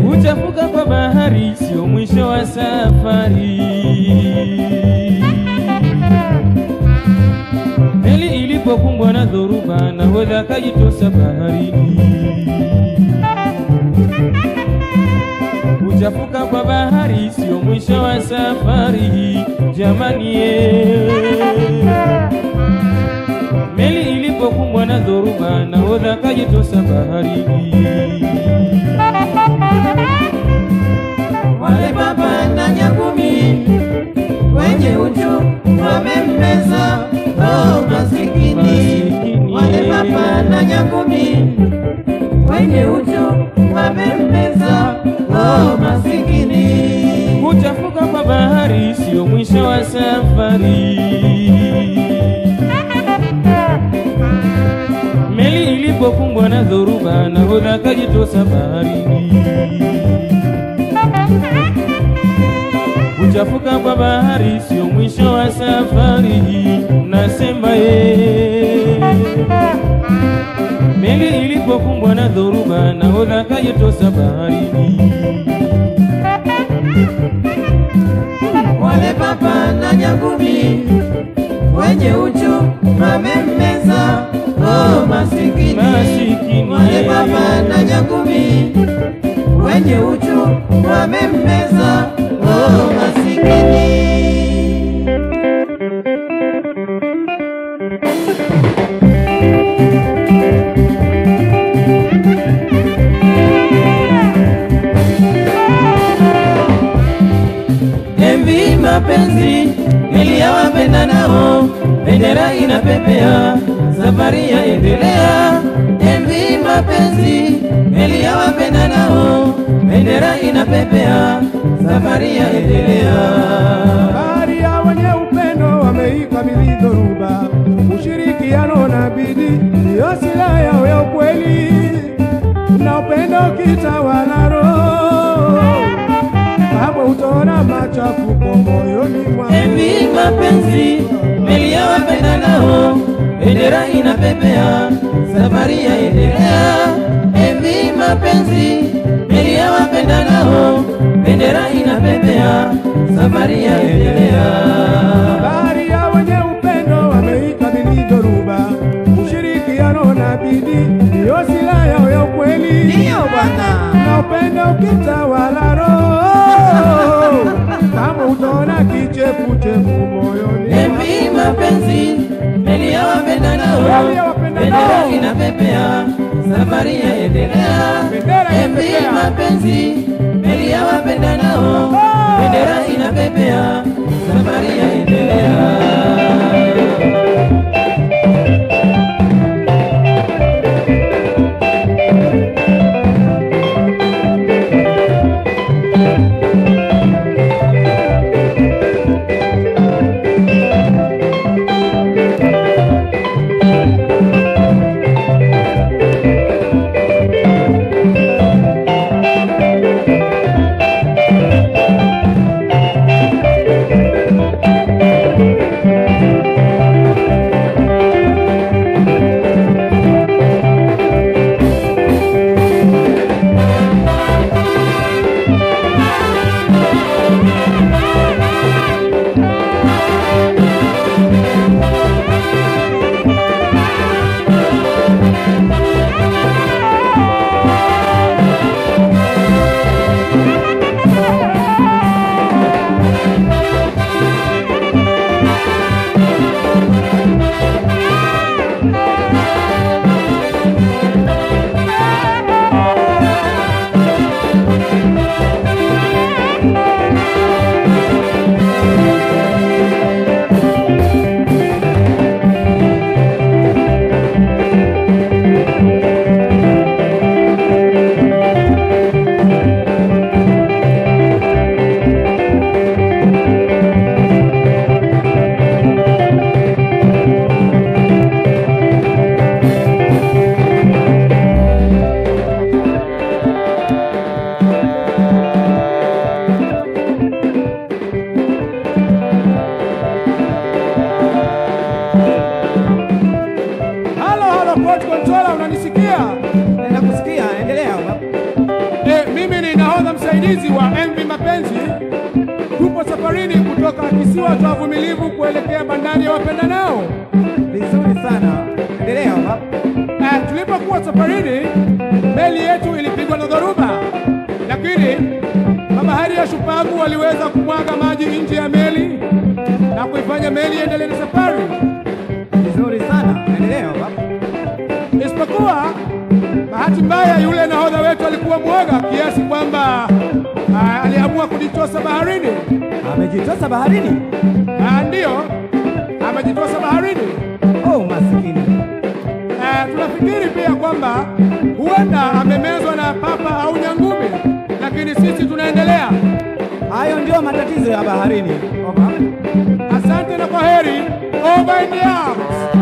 Kuchafuka kwa bahari sio mwisho wa safari. Meli ilipokumbwa na dhoruba, nahodha akajitosa baharini. Kuchafuka kwa bahari sio mwisho wa safari, jamani Meli ilipokumbwa na dhoruba, nahodha akajitosa baharini. Wale baba na nyangumi wenye uchu wamemmeza, oh masikini. Wale baba na nyangumi wenye uchu wamemmeza, oh masikini. Kuchafuka kwa bahari sio mwisho wa safari. Meli ilipokumbwa na dhoruba, nahodha akajitosa baharini. Kuchafuka kwa bahari sio mwisho wa safari, nasema Meli ilipokumbwa na dhoruba, nahodha akajitosa baharini. Wale baba na nyangumi wenye uchu wamemmeza, oh masikini. Wale baba na nyangumi wenye uchu wamemmeza, oh masikini. Envi mapenzi meli ya wapenda nao, bendera inapepea, safari yaendelea. Envi mapenzi meli ya wapenda nao, bendera inapepea, safari yaendelea. Bahari ya wenye upendo wameikabili dhoruba, ushirikiano na bidii ndio silaha yao ya ukweli, na upendo ukitawala roho, hapo utaona machafuko moyoni mwako. Envi mapenzi meli ya wapenda nao, bendera inapepea, safari yaendelea. Envi mapenzi meli ya wapenda nao, bendera inapepea, safari yaendelea. Bahari ya wenye upendo wameikabili dhoruba, ushirikiano na bidii ndio silaha yao ya ukweli, Ndio bwana. na upendo ukitawala roho, kama utaona kichefuchefu moyoni. Envi mapenzi meli ya wapenda nao, bendera inapepea, safari yaendelea. Envi mapenzi meli ya wapenda nao, bendera inapepea, safari yaendelea. wasaidizi wa MV Mapenzi tupo safarini kutoka kisiwa cha Uvumilivu kuelekea bandari ya Wapendanao. Vizuri sana. Endelea baba. Tulipokuwa safarini, meli yetu ilipigwa na dhoruba, lakini mabahari ya shupavu waliweza kumwaga maji nje ya meli na kuifanya meli iendelee na safari. Vizuri sana. Endelea baba. Isipokuwa bahati mbaya, yule nahodha wetu alikuwa mwoga kiasi kwamba aliamua kujitosa baharini. Amejitosa baharini? Ndiyo, amejitosa baharini. Oh, masikini. Tunafikiri pia kwamba huenda amemezwa na papa au nyangumi, lakini sisi tunaendelea. Hayo ndio matatizo ya baharini. Asante na kwaheri. Over and out.